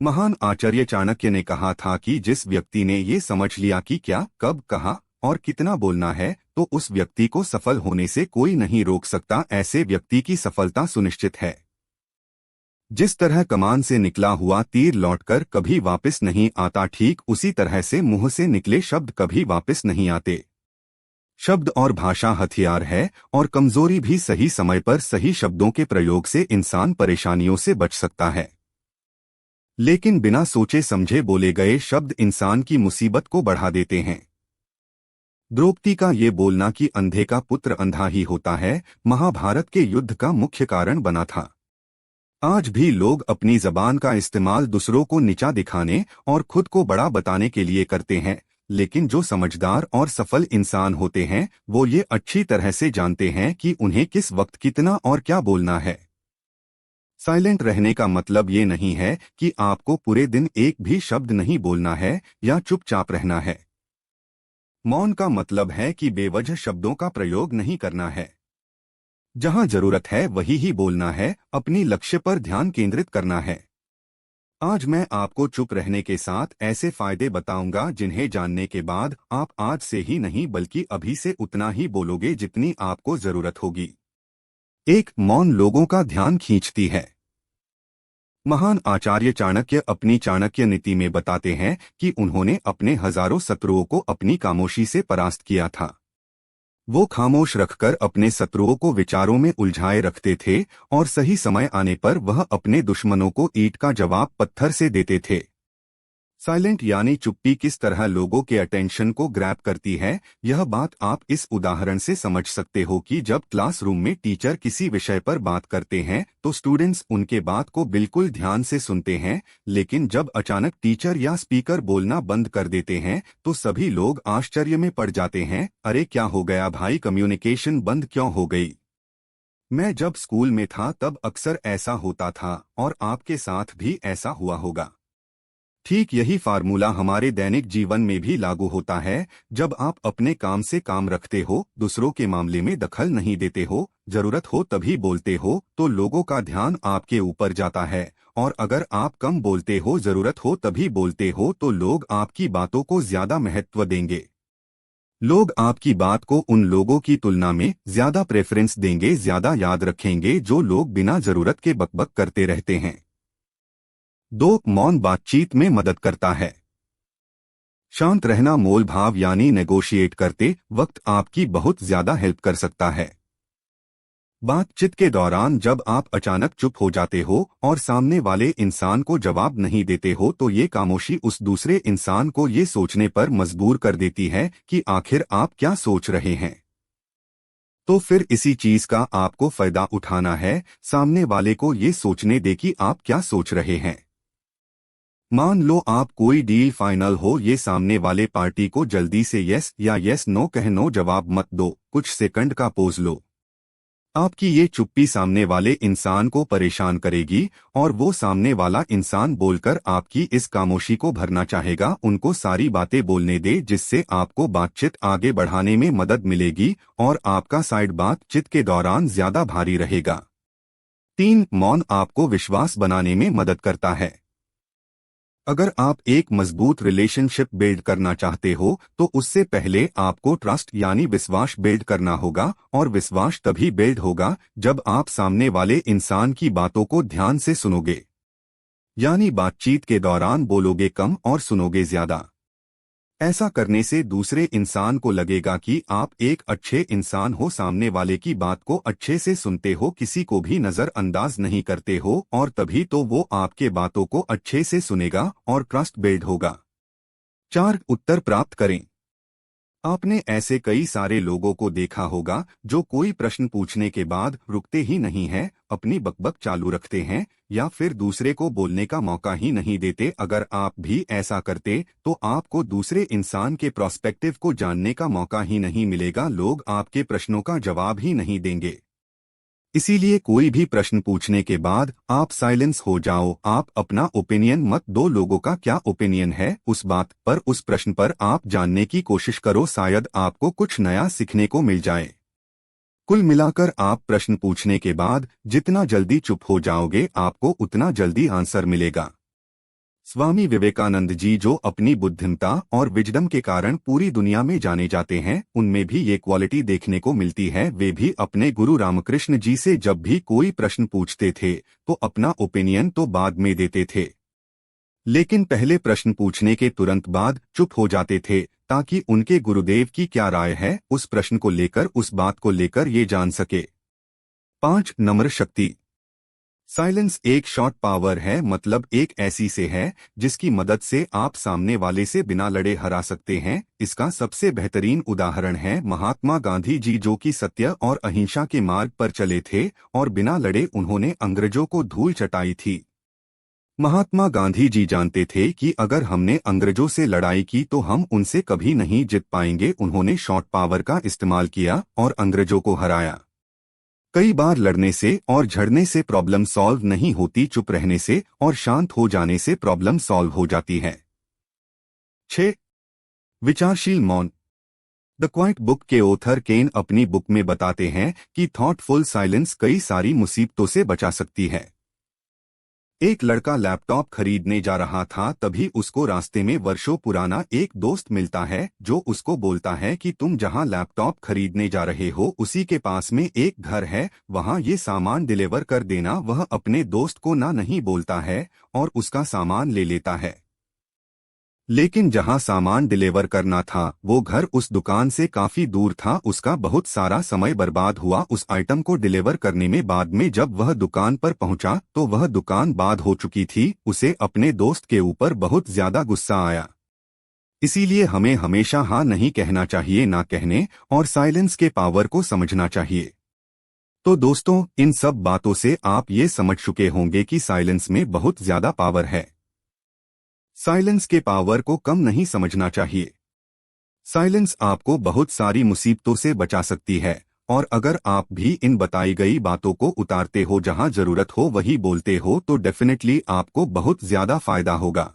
महान आचार्य चाणक्य ने कहा था कि जिस व्यक्ति ने ये समझ लिया कि क्या, कब, कहाँ और कितना बोलना है, तो उस व्यक्ति को सफल होने से कोई नहीं रोक सकता। ऐसे व्यक्ति की सफलता सुनिश्चित है। जिस तरह कमान से निकला हुआ तीर लौटकर कभी वापस नहीं आता, ठीक उसी तरह से मुंह से निकले शब्द कभी वापस नहीं आते। शब्द और भाषा हथियार है, और कमजोरी भी सही समय पर सही शब्दों के प्रयोग से इंसान परेशानियों से बच सकता है। लेकिन बिना सोचे समझे बोले गए शब्द इंसान की मुसीबत को बढ़ा देते हैं। द्रौपदी का ये बोलना कि अंधे का पुत्र अंधा ही होता है, महाभारत के युद्ध का मुख्य कारण बना था। आज भी लोग अपनी जबान का इस्तेमाल दूसरों को नीचा दिखाने और खुद को बड़ा बताने के लिए करते हैं, लेकिन जो समझदार और सफल इंसान होते हैं वो ये अच्छी तरह से जानते हैं कि उन्हें किस वक्त कितना और क्या बोलना है। साइलेंट रहने का मतलब ये नहीं है कि आपको पूरे दिन एक भी शब्द नहीं बोलना है या चुपचाप रहना है। मौन का मतलब है कि बेवजह शब्दों का प्रयोग नहीं करना है। जहां जरूरत है वही ही बोलना है, अपनी लक्ष्य पर ध्यान केंद्रित करना है। आज मैं आपको चुप रहने के साथ ऐसे फायदे बताऊंगा जिन्हें जानने के बाद आप आज से ही नहीं बल्कि अभी से उतना ही बोलोगे जितनी आपको जरूरत होगी। एक, मौन लोगों का ध्यान खींचती है। महान आचार्य चाणक्य अपनी चाणक्य नीति में बताते हैं कि उन्होंने अपने हजारों शत्रुओं को अपनी खामोशी से परास्त किया था। वो खामोश रखकर अपने शत्रुओं को विचारों में उलझाए रखते थे और सही समय आने पर वह अपने दुश्मनों को ईंट का जवाब पत्थर से देते थे। साइलेंट यानी चुप्पी किस तरह लोगों के अटेंशन को ग्रैब करती है, यह बात आप इस उदाहरण से समझ सकते हो कि जब क्लासरूम में टीचर किसी विषय पर बात करते हैं तो स्टूडेंट्स उनके बात को बिल्कुल ध्यान से सुनते हैं, लेकिन जब अचानक टीचर या स्पीकर बोलना बंद कर देते हैं तो सभी लोग आश्चर्य में पड़ जाते हैं। अरे क्या हो गया भाई, कम्युनिकेशन बंद क्यों हो गई? मैं जब स्कूल में था तब अक्सर ऐसा होता था और आपके साथ भी ऐसा हुआ होगा। ठीक यही फार्मूला हमारे दैनिक जीवन में भी लागू होता है। जब आप अपने काम से काम रखते हो, दूसरों के मामले में दखल नहीं देते हो, जरूरत हो तभी बोलते हो, तो लोगों का ध्यान आपके ऊपर जाता है। और अगर आप कम बोलते हो, जरूरत हो तभी बोलते हो, तो लोग आपकी बातों को ज्यादा महत्व देंगे। लोग आपकी बात को उन लोगों की तुलना में ज्यादा प्रेफरेंस देंगे, ज्यादा याद रखेंगे जो लोग बिना जरूरत के बकबक करते रहते हैं। दो, मौन बातचीत में मदद करता है। शांत रहना मोल भाव यानी नेगोशिएट करते वक्त आपकी बहुत ज्यादा हेल्प कर सकता है। बातचीत के दौरान जब आप अचानक चुप हो जाते हो और सामने वाले इंसान को जवाब नहीं देते हो तो ये खामोशी उस दूसरे इंसान को ये सोचने पर मजबूर कर देती है कि आखिर आप क्या सोच रहे हैं। तो फिर इसी चीज का आपको फायदा उठाना है, सामने वाले को ये सोचने दे कि आप क्या सोच रहे हैं। मान लो आप कोई डील फाइनल हो, ये सामने वाले पार्टी को जल्दी से यस या यस नो कह, नो जवाब मत दो, कुछ सेकंड का पोज लो। आपकी ये चुप्पी सामने वाले इंसान को परेशान करेगी और वो सामने वाला इंसान बोलकर आपकी इस खामोशी को भरना चाहेगा। उनको सारी बातें बोलने दे जिससे आपको बातचीत आगे बढ़ाने में मदद मिलेगी और आपका साइड बातचीत के दौरान ज्यादा भारी रहेगा। 3, मौन आपको विश्वास बनाने में मदद करता है। अगर आप एक मजबूत रिलेशनशिप बिल्ड करना चाहते हो तो उससे पहले आपको ट्रस्ट यानी विश्वास बिल्ड करना होगा, और विश्वास तभी बिल्ड होगा जब आप सामने वाले इंसान की बातों को ध्यान से सुनोगे। यानी बातचीत के दौरान बोलोगे कम और सुनोगे ज्यादा। ऐसा करने से दूसरे इंसान को लगेगा कि आप एक अच्छे इंसान हो, सामने वाले की बात को अच्छे से सुनते हो, किसी को भी नजरअंदाज नहीं करते हो, और तभी तो वो आपके बातों को अच्छे से सुनेगा और ट्रस्ट बिल्ड होगा। 4, उत्तर प्राप्त करें। आपने ऐसे कई सारे लोगों को देखा होगा जो कोई प्रश्न पूछने के बाद रुकते ही नहीं हैं, अपनी बकबक चालू रखते हैं या फिर दूसरे को बोलने का मौका ही नहीं देते। अगर आप भी ऐसा करते तो आपको दूसरे इंसान के प्रोस्पेक्टिव को जानने का मौका ही नहीं मिलेगा, लोग आपके प्रश्नों का जवाब ही नहीं देंगे। इसीलिए कोई भी प्रश्न पूछने के बाद आप साइलेंस हो जाओ, आप अपना ओपिनियन मत दो, लोगों का क्या ओपिनियन है उस बात पर, उस प्रश्न पर आप जानने की कोशिश करो, शायद आपको कुछ नया सीखने को मिल जाए। कुल मिलाकर आप प्रश्न पूछने के बाद जितना जल्दी चुप हो जाओगे आपको उतना जल्दी आंसर मिलेगा। स्वामी विवेकानंद जी, जो अपनी बुद्धिमता और विजडम के कारण पूरी दुनिया में जाने जाते हैं, उनमें भी ये क्वालिटी देखने को मिलती है। वे भी अपने गुरु रामकृष्ण जी से जब भी कोई प्रश्न पूछते थे तो अपना ओपिनियन तो बाद में देते थे, लेकिन पहले प्रश्न पूछने के तुरंत बाद चुप हो जाते थे ताकि उनके गुरुदेव की क्या राय है उस प्रश्न को लेकर, उस बात को लेकर ये जान सके। 5. नम्र शक्ति। साइलेंस एक शॉर्ट पावर है, मतलब एक ऐसी से है जिसकी मदद से आप सामने वाले से बिना लड़े हरा सकते हैं। इसका सबसे बेहतरीन उदाहरण है महात्मा गांधी जी, जो कि सत्य और अहिंसा के मार्ग पर चले थे और बिना लड़े उन्होंने अंग्रेजों को धूल चटाई थी। महात्मा गांधी जी जानते थे कि अगर हमने अंग्रेजों से लड़ाई की तो हम उनसे कभी नहीं जीत पाएंगे। उन्होंने शॉर्ट पावर का इस्तेमाल किया और अंग्रेजों को हराया। कई बार लड़ने से और झड़ने से प्रॉब्लम सॉल्व नहीं होती, चुप रहने से और शांत हो जाने से प्रॉब्लम सॉल्व हो जाती है। 6. विचारशील मौन। द क्वाइट बुक के ऑथर केन अपनी बुक में बताते हैं कि थॉटफुल साइलेंस कई सारी मुसीबतों से बचा सकती है। एक लड़का लैपटॉप खरीदने जा रहा था, तभी उसको रास्ते में वर्षों पुराना एक दोस्त मिलता है जो उसको बोलता है कि तुम जहां लैपटॉप खरीदने जा रहे हो उसी के पास में एक घर है, वहां ये सामान डिलीवर कर देना। वह अपने दोस्त को ना नहीं बोलता है और उसका सामान ले लेता है, लेकिन जहां सामान डिलीवर करना था वो घर उस दुकान से काफी दूर था। उसका बहुत सारा समय बर्बाद हुआ उस आइटम को डिलीवर करने में। बाद में जब वह दुकान पर पहुंचा तो वह दुकान बंद हो चुकी थी। उसे अपने दोस्त के ऊपर बहुत ज्यादा गुस्सा आया। इसीलिए हमें हमेशा हाँ नहीं कहना चाहिए, ना कहने और साइलेंस के पावर को समझना चाहिए। तो दोस्तों, इन सब बातों से आप ये समझ चुके होंगे कि साइलेंस में बहुत ज्यादा पावर है। साइलेंस के पावर को कम नहीं समझना चाहिए। साइलेंस आपको बहुत सारी मुसीबतों से बचा सकती है, और अगर आप भी इन बताई गई बातों को उतारते हो, जहां जरूरत हो वही बोलते हो, तो डेफिनेटली आपको बहुत ज्यादा फायदा होगा।